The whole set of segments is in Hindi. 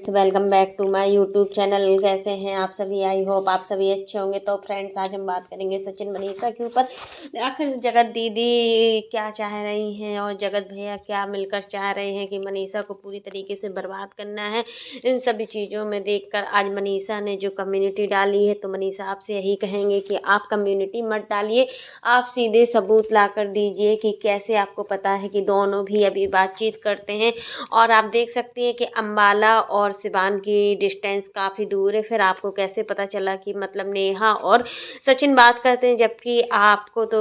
Welcome back to my YouTube channel. कैसे हैं आप सभी? आई होप आप सभी अच्छे होंगे। तो फ्रेंड्स, आज हम बात करेंगे सचिन मनीषा के ऊपर। आखिर जगत दीदी क्या चाह रही हैं और जगत भैया क्या मिलकर चाह रहे हैं कि मनीषा को पूरी तरीके से बर्बाद करना है। इन सभी चीज़ों में देखकर आज मनीषा ने जो कम्युनिटी डाली है, तो मनीषा आपसे यही कहेंगे कि आप कम्युनिटी मत डालिए, आप सीधे सबूत ला कर दीजिए कि कैसे आपको पता है कि दोनों भी अभी बातचीत करते हैं। और आप देख सकती हैं कि अम्बाला और सिवान की डिस्टेंस काफ़ी दूर है। फिर आपको कैसे पता चला कि मतलब नेहा और सचिन बात करते हैं, जबकि आपको तो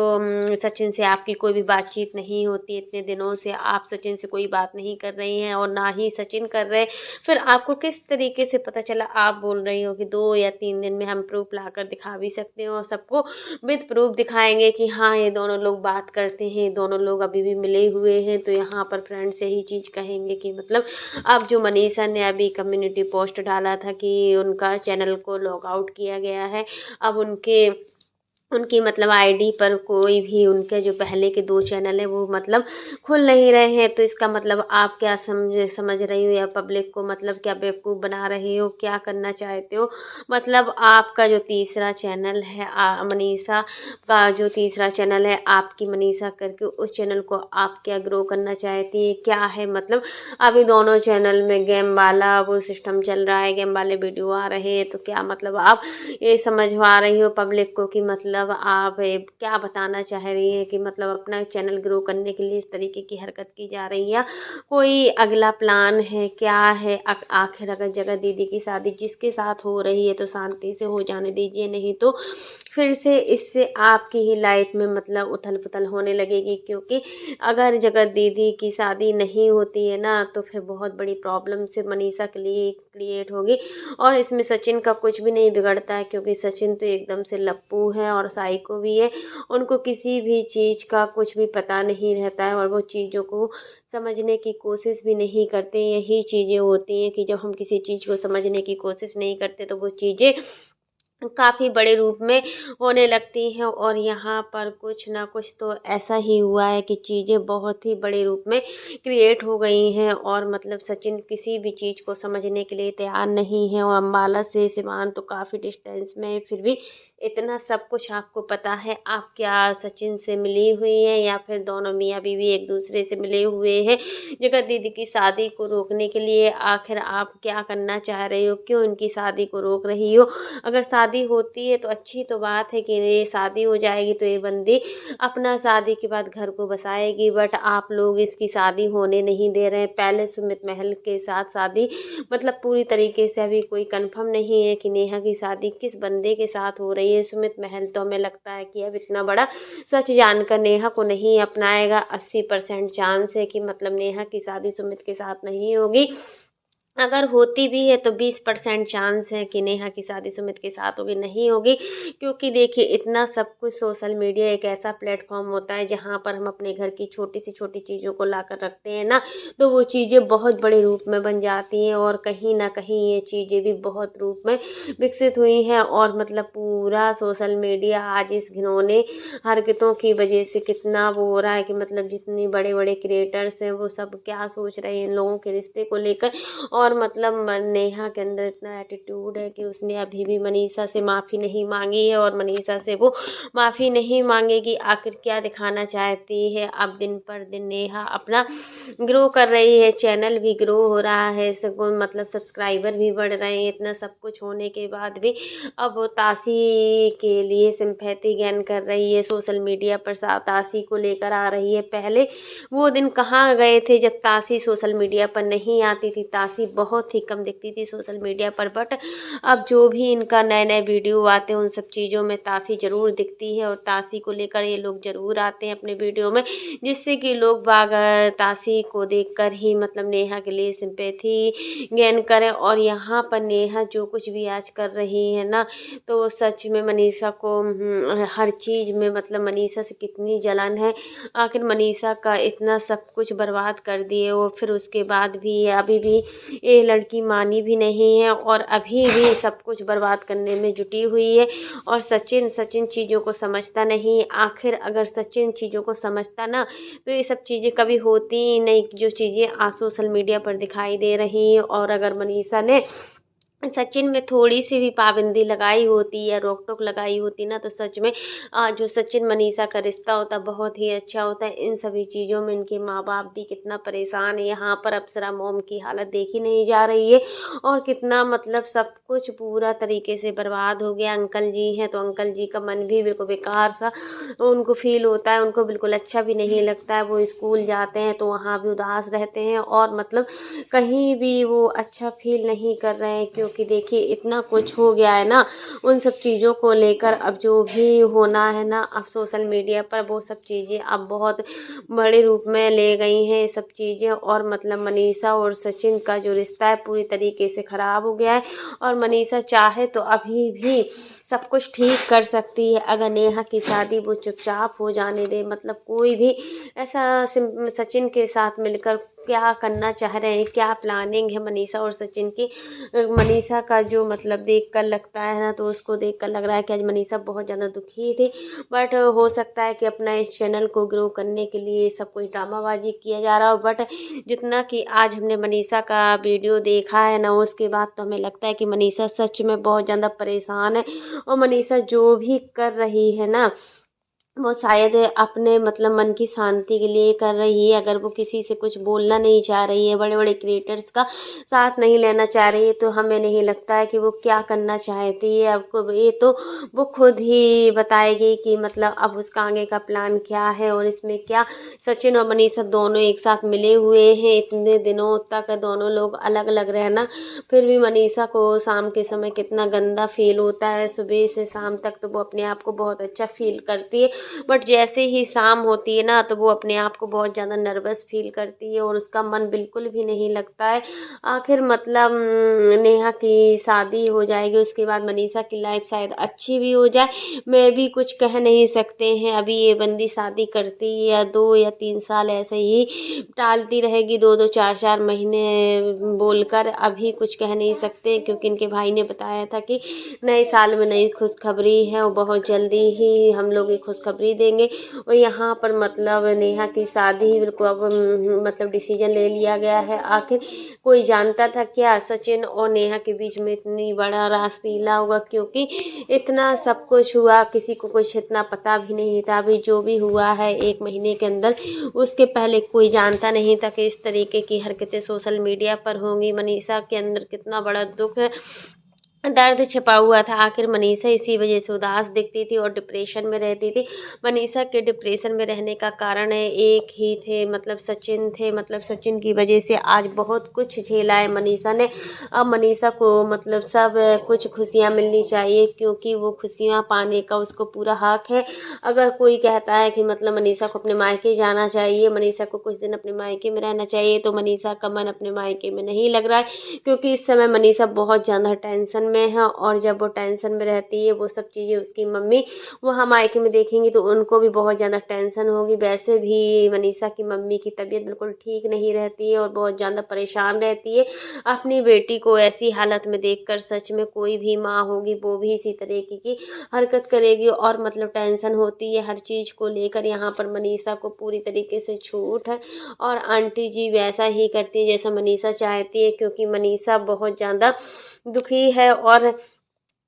सचिन से आपकी कोई भी बातचीत नहीं होती। इतने दिनों से आप सचिन से कोई बात नहीं कर रही हैं और ना ही सचिन कर रहे। फिर आपको किस तरीके से पता चला? आप बोल रही हो कि 2 या 3 दिन में हम प्रूफ ला कर दिखा भी सकते हो और सबको विद प्रूफ दिखाएंगे कि हाँ, ये दोनों लोग बात करते हैं, दोनों लोग अभी भी मिले हुए हैं। तो यहाँ पर फ्रेंड्स यही चीज़ कहेंगे कि मतलब अब जो मनीषा ने अभी कम्युनिटी पोस्ट डाला था कि उनका चैनल को लॉग आउट किया गया है। अब उनकी मतलब आईडी पर कोई भी उनके जो पहले के 2 चैनल है वो मतलब खुल नहीं रहे हैं। तो इसका मतलब आप क्या समझ रही हो, या पब्लिक को मतलब क्या बेवकूफ़ बना रहे हो, क्या करना चाहते हो? मतलब आपका जो तीसरा चैनल है, मनीषा का जो तीसरा चैनल है, आपकी मनीषा करके, उस चैनल को आप क्या ग्रो करना चाहती है? क्या है मतलब अभी दोनों चैनल में गेम वाला वो सिस्टम चल रहा है, गेम वाले वीडियो आ रहे हैं। तो क्या मतलब आप ये समझवा रही हो पब्लिक को कि मतलब आप क्या बताना चाह रही हैं कि मतलब अपना चैनल ग्रो करने के लिए इस तरीके की हरकत की जा रही है? कोई अगला प्लान है? क्या है? आखिर अगर जगत दीदी की शादी जिसके साथ हो रही है तो शांति से हो जाने दीजिए, नहीं तो फिर से इससे आपकी ही लाइफ में मतलब उथल पुथल होने लगेगी। क्योंकि अगर जगत दीदी की शादी नहीं होती है ना, तो फिर बहुत बड़ी प्रॉब्लम से मनीषा के लिए क्रिएट होगी। और इसमें सचिन का कुछ भी नहीं बिगड़ता है, क्योंकि सचिन तो एकदम से लप्पू है और साइको भी है। उनको किसी भी चीज़ का कुछ भी पता नहीं रहता है और वो चीज़ों को समझने की कोशिश भी नहीं करते। यही चीज़ें होती हैं कि जब हम किसी चीज़ को समझने की कोशिश नहीं करते तो वो चीज़ें काफ़ी बड़े रूप में होने लगती हैं। और यहाँ पर कुछ ना कुछ तो ऐसा ही हुआ है कि चीज़ें बहुत ही बड़े रूप में क्रिएट हो गई हैं। और मतलब सचिन किसी भी चीज़ को समझने के लिए तैयार नहीं है। और अम्बाला से सिवान तो काफ़ी डिस्टेंस में है, फिर भी इतना सब कुछ आपको पता है। आप क्या सचिन से मिली हुई हैं या फिर दोनों मियाँ बीवी एक दूसरे से मिले हुए हैं? जगत दीदी की शादी को रोकने के लिए आखिर आप क्या करना चाह रही हो? क्यों इनकी शादी को रोक रही हो? अगर शादी होती है तो अच्छी तो बात है कि ये शादी हो जाएगी तो ये बंदी अपना शादी के बाद घर को बसाएगी। बट आप लोग इसकी शादी होने नहीं दे रहे हैं। पहले सुमित महल के साथ शादी मतलब पूरी तरीके से अभी कोई कंफर्म नहीं है कि नेहा की शादी किस बंदे के साथ हो रही है। सुमित महल तो हमें लगता है कि अब इतना बड़ा सच जानकर नेहा को नहीं अपनाएगा। 80% चांस है कि मतलब नेहा की शादी सुमित के साथ नहीं होगी। अगर होती भी है तो 20% चांस है कि नेहा की शादी सुमित के साथ होगी, नहीं होगी। क्योंकि देखिए, इतना सब कुछ सोशल मीडिया एक ऐसा प्लेटफॉर्म होता है जहाँ पर हम अपने घर की छोटी से छोटी चीज़ों को लाकर रखते हैं ना, तो वो चीज़ें बहुत बड़े रूप में बन जाती हैं। और कहीं ना कहीं ये चीज़ें भी बहुत रूप में विकसित हुई हैं। और मतलब पूरा सोशल मीडिया आज इस घिनौने हरकतों की वजह से कितना वो हो रहा है कि मतलब जितने बड़े बड़े क्रिएटर्स हैं वो सब क्या सोच रहे हैं इन लोगों के रिश्ते को लेकर। और मतलब नेहा के अंदर इतना एटीट्यूड है कि उसने अभी भी मनीषा से माफ़ी नहीं मांगी है और मनीषा से वो माफ़ी नहीं मांगेगी। आखिर क्या दिखाना चाहती है? अब दिन पर दिन नेहा अपना ग्रो कर रही है, चैनल भी ग्रो हो रहा है, सबको मतलब सब्सक्राइबर भी बढ़ रहे हैं। इतना सब कुछ होने के बाद भी अब वो ताशी के लिए सिंपैथी गेन कर रही है सोशल मीडिया पर, ताशी को लेकर आ रही है। पहले वो दिन कहाँ गए थे जब ताशी सोशल मीडिया पर नहीं आती थी? ताशी बहुत ही कम दिखती थी सोशल मीडिया पर। बट अब जो भी इनका नए नए वीडियो आते हैं उन सब चीज़ों में ताशी ज़रूर दिखती है और ताशी को लेकर ये लोग ज़रूर आते हैं अपने वीडियो में, जिससे कि लोग बाग ताशी को देखकर ही मतलब नेहा के लिए सिंपैथी गेन करें। और यहाँ पर नेहा जो कुछ भी आज कर रही है ना, तो सच में मनीषा को हर चीज़ में मतलब मनीषा से कितनी जलन है। आखिर मनीषा का इतना सब कुछ बर्बाद कर दिए वो, फिर उसके बाद भी अभी भी ये लड़की मानी भी नहीं है और अभी भी सब कुछ बर्बाद करने में जुटी हुई है। और सचिन चीज़ों को समझता नहीं। आखिर अगर सचिन चीज़ों को समझता ना तो ये सब चीज़ें कभी होती ही नहीं, जो चीज़ें आज सोशल मीडिया पर दिखाई दे रही हैं। और अगर मनीषा ने सचिन में थोड़ी सी भी पाबंदी लगाई होती या रोक टोक लगाई होती ना तो सच में जो सचिन मनीषा का रिश्ता होता बहुत ही अच्छा होता है। इन सभी चीज़ों में इनके माँ बाप भी कितना परेशान है। यहाँ पर अप्सरा मोम की हालत देखी नहीं जा रही है और कितना मतलब सब कुछ पूरा तरीके से बर्बाद हो गया। अंकल जी हैं तो अंकल जी का मन भी बिल्कुल बेकार सा उनको फील होता है, उनको बिल्कुल अच्छा भी नहीं लगता है। वो स्कूल जाते हैं तो वहाँ भी उदास रहते हैं और मतलब कहीं भी वो अच्छा फील नहीं कर रहे हैं, क्योंकि देखिए इतना कुछ हो गया है ना उन सब चीज़ों को लेकर। अब जो भी होना है ना अब सोशल मीडिया पर वो सब चीज़ें अब बहुत बड़े रूप में ले गई हैं ये सब चीज़ें। और मतलब मनीषा और सचिन का जो रिश्ता है पूरी तरीके से ख़राब हो गया है। और मनीषा चाहे तो अभी भी सब कुछ ठीक कर सकती है अगर नेहा की शादी वो चुपचाप हो जाने दे। मतलब कोई भी ऐसा सचिन के साथ मिलकर क्या करना चाह रहे हैं, क्या प्लानिंग है मनीषा और सचिन की। मनीषा का जो मतलब देख कर लगता है ना तो उसको देख कर लग रहा है कि आज मनीषा बहुत ज़्यादा दुखी थी। बट हो सकता है कि अपना इस चैनल को ग्रो करने के लिए सब कुछ ड्रामाबाजी किया जा रहा हो। बट जितना कि आज हमने मनीषा का वीडियो देखा है ना उसके बाद तो हमें लगता है कि मनीषा सच में बहुत ज़्यादा परेशान है। और मनीषा जो भी कर रही है ना वो शायद अपने मतलब मन की शांति के लिए कर रही है। अगर वो किसी से कुछ बोलना नहीं चाह रही है, बड़े बड़े क्रिएटर्स का साथ नहीं लेना चाह रही है, तो हमें नहीं लगता है कि वो क्या करना चाहती है। अब ये तो वो खुद ही बताएगी कि मतलब अब उसका आगे का प्लान क्या है। और इसमें क्या सचिन और मनीषा दोनों एक साथ मिले हुए हैं इतने दिनों तक, दोनों लोग अलग अलग रहना फिर भी मनीषा को शाम के समय कितना गंदा फील होता है। सुबह से शाम तक तो वो अपने आप को बहुत अच्छा फील करती है, बट जैसे ही शाम होती है ना तो वो अपने आप को बहुत ज़्यादा नर्वस फील करती है और उसका मन बिल्कुल भी नहीं लगता है। आखिर मतलब नेहा की शादी हो जाएगी उसके बाद मनीषा की लाइफ शायद अच्छी भी हो जाए, मैं भी कुछ कह नहीं सकते हैं। अभी ये बंदी शादी करती है या 2 या 3 साल ऐसे ही टालती रहेगी, 2-2 4-4 महीने बोलकर अभी कुछ कह नहीं सकते, क्योंकि इनके भाई ने बताया था कि नए साल में नई खुशखबरी है और बहुत जल्दी ही हम लोग ये खुशखबरी देंगे। और यहाँ पर मतलब नेहा की शादी बिल्कुल अब मतलब डिसीजन ले लिया गया है। आखिर कोई जानता था क्या सचिन और नेहा के बीच में इतनी बड़ा रासलीला होगा, क्योंकि इतना सब कुछ हुआ किसी को कुछ इतना पता भी नहीं था। अभी जो भी हुआ है 1 महीने के अंदर उसके पहले कोई जानता नहीं था कि इस तरीके की हरकतें सोशल मीडिया पर होंगी। मनीषा के अंदर कितना बड़ा दुख है, दर्द छिपा हुआ था। आखिर मनीषा इसी वजह से उदास दिखती थी और डिप्रेशन में रहती थी। मनीषा के डिप्रेशन में रहने का कारण है एक ही थे, मतलब सचिन थे। मतलब सचिन की वजह से आज बहुत कुछ झेला है मनीषा ने। अब मनीषा को मतलब सब कुछ खुशियाँ मिलनी चाहिए, क्योंकि वो खुशियाँ पाने का उसको पूरा हक है। अगर कोई कहता है कि मतलब मनीषा को अपने मायके जाना चाहिए, मनीषा को कुछ दिन अपने मायके में रहना चाहिए, तो मनीषा का मन अपने मायके में नहीं लग रहा है, क्योंकि इस समय मनीषा बहुत ज़्यादा टेंशन में है। और जब वो टेंशन में रहती है वो सब चीज़ें उसकी मम्मी वहाँ मायके में देखेंगी तो उनको भी बहुत ज़्यादा टेंशन होगी। वैसे भी मनीषा की मम्मी की तबीयत बिल्कुल ठीक नहीं रहती है और बहुत ज़्यादा परेशान रहती है अपनी बेटी को ऐसी हालत में देखकर। सच में कोई भी माँ होगी वो भी इसी तरीके की हरकत करेगी और मतलब टेंशन होती है हर चीज़ को लेकर। यहाँ पर मनीषा को पूरी तरीके से छूट है और आंटी जी वैसा ही करती है जैसा मनीषा चाहती है, क्योंकि मनीषा बहुत ज़्यादा दुखी है। और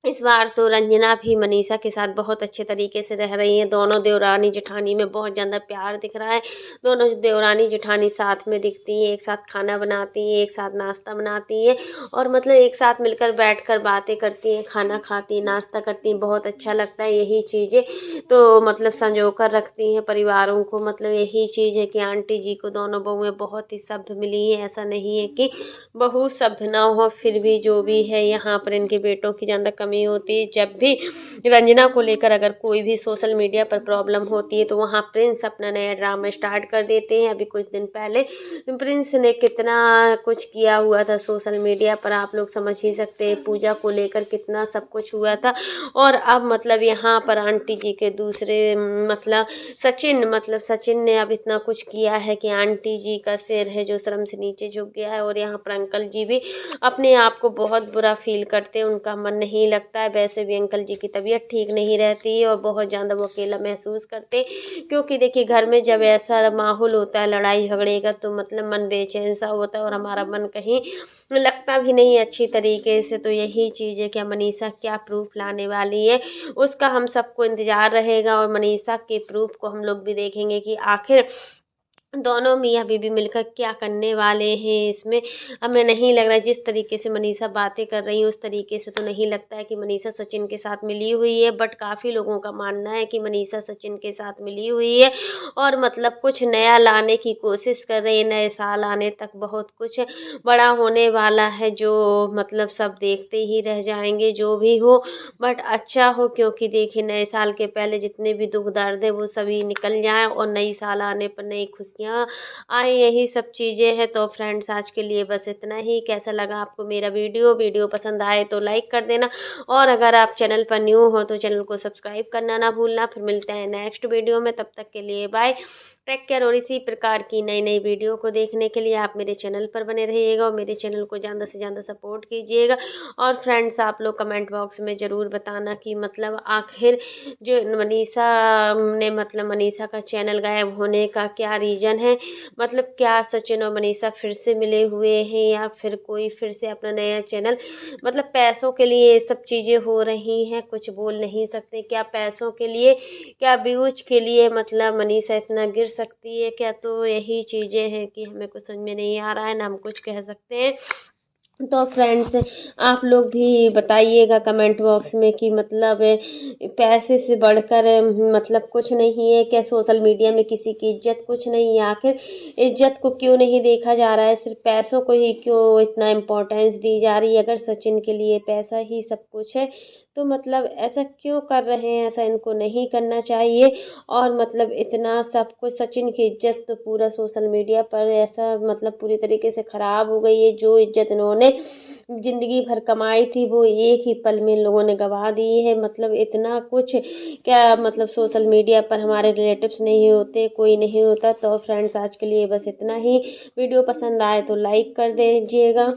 इस बार तो रंजना भी मनीषा के साथ बहुत अच्छे तरीके से रह रही हैं। दोनों देवरानी जेठानी में बहुत ज़्यादा प्यार दिख रहा है। दोनों देवरानी जेठानी साथ में दिखती हैं, एक साथ खाना बनाती हैं, एक साथ नाश्ता बनाती हैं और मतलब एक साथ मिलकर बैठकर बातें करती हैं, खाना खाती हैं, नाश्ता करती हैं। बहुत अच्छा लगता है। यही चीज़ें तो मतलब संजो कर रखती हैं परिवारों को। मतलब यही चीज़ है कि आंटी जी को दोनों बहुएं बहुत ही सभ्य मिली हैं। ऐसा नहीं है कि बहू सभ्य ना हो, फिर भी जो भी है यहाँ पर इनके बेटों की ज़्यादा कमी कमी होती है। जब भी रंजना को लेकर अगर कोई भी सोशल मीडिया पर प्रॉब्लम होती है तो वहाँ प्रिंस अपना नया ड्रामा स्टार्ट कर देते हैं। अभी कुछ दिन पहले प्रिंस ने कितना कुछ किया हुआ था सोशल मीडिया पर, आप लोग समझ ही सकते हैं। पूजा को लेकर कितना सब कुछ हुआ था। और अब मतलब यहाँ पर आंटी जी के दूसरे मतलब सचिन ने अब इतना कुछ किया है कि आंटी जी का सिर है जो शर्म से नीचे झुक गया है। और यहाँ पर अंकल जी भी अपने आप को बहुत बुरा फील करते हैं, उनका मन नहीं लगता है। वैसे भी अंकल जी की तबीयत ठीक नहीं रहती है और बहुत ज़्यादा वो अकेला महसूस करते हैं, क्योंकि देखिए घर में जब ऐसा माहौल होता है लड़ाई झगड़े का तो मतलब मन बेचैन सा होता है और हमारा मन कहीं लगता भी नहीं अच्छी तरीके से। तो यही चीज़ है कि मनीषा क्या प्रूफ लाने वाली है उसका हम सबको इंतज़ार रहेगा। और मनीषा के प्रूफ को हम लोग भी देखेंगे कि आखिर दोनों मियाँ बीवी मिलकर क्या करने वाले हैं इसमें। हमें नहीं लग रहा है, जिस तरीके से मनीषा बातें कर रही है उस तरीके से तो नहीं लगता है कि मनीषा सचिन के साथ मिली हुई है। बट काफ़ी लोगों का मानना है कि मनीषा सचिन के साथ मिली हुई है और मतलब कुछ नया लाने की कोशिश कर रही है। नए साल आने तक बहुत कुछ बड़ा होने वाला है जो मतलब सब देखते ही रह जाएंगे जो भी हो। बट अच्छा हो, क्योंकि देखिए नए साल के पहले जितने भी दुख दर्द है वो सभी निकल जाएं और नई साल आने पर नई खुशियाँ आए, यही सब चीज़ें हैं। तो फ्रेंड्स आज के लिए बस इतना ही। कैसा लगा आपको मेरा वीडियो पसंद आए तो लाइक कर देना और अगर आप चैनल पर न्यू हो तो चैनल को सब्सक्राइब करना ना भूलना। फिर मिलते हैं नेक्स्ट वीडियो में, तब तक के लिए बाय, टेक केयर। और इसी प्रकार की नई नई वीडियो को देखने के लिए आप मेरे चैनल पर बने रहिएगा और मेरे चैनल को ज़्यादा से ज़्यादा सपोर्ट कीजिएगा। और फ्रेंड्स आप लोग कमेंट बॉक्स में ज़रूर बताना कि मतलब आखिर जो मनीषा ने मतलब मनीषा का चैनल गायब होने का क्या रीज़न है। मतलब क्या सचिन और मनीषा फिर से मिले हुए हैं या फिर कोई फिर से अपना नया चैनल, मतलब पैसों के लिए ये सब चीज़ें हो रही हैं, कुछ बोल नहीं सकते। क्या पैसों के लिए, क्या व्यूज के लिए मतलब मनीषा इतना गिर सकती है क्या। तो यही चीज़ें हैं कि हमें कुछ समझ में नहीं आ रहा है ना हम कुछ कह सकते हैं। तो फ्रेंड्स आप लोग भी बताइएगा कमेंट बॉक्स में कि मतलब पैसे से बढ़कर मतलब कुछ नहीं है क्या। सोशल मीडिया में किसी की इज्जत कुछ नहीं है, आखिर इज्जत को क्यों नहीं देखा जा रहा है, सिर्फ पैसों को ही क्यों इतना इम्पोर्टेंस दी जा रही है। अगर सचिन के लिए पैसा ही सब कुछ है तो मतलब ऐसा क्यों कर रहे हैं, ऐसा इनको नहीं करना चाहिए। और मतलब इतना सब कुछ, सचिन की इज्जत तो पूरा सोशल मीडिया पर ऐसा मतलब पूरी तरीके से ख़राब हो गई है। जो इज्जत इन्होंने ज़िंदगी भर कमाई थी वो एक ही पल में इन लोगों ने गंवा दी है। मतलब इतना कुछ क्या, मतलब सोशल मीडिया पर हमारे रिलेटिव्स नहीं होते, कोई नहीं होता। तो फ्रेंड्स आज के लिए बस इतना ही। वीडियो पसंद आए तो लाइक कर दीजिएगा।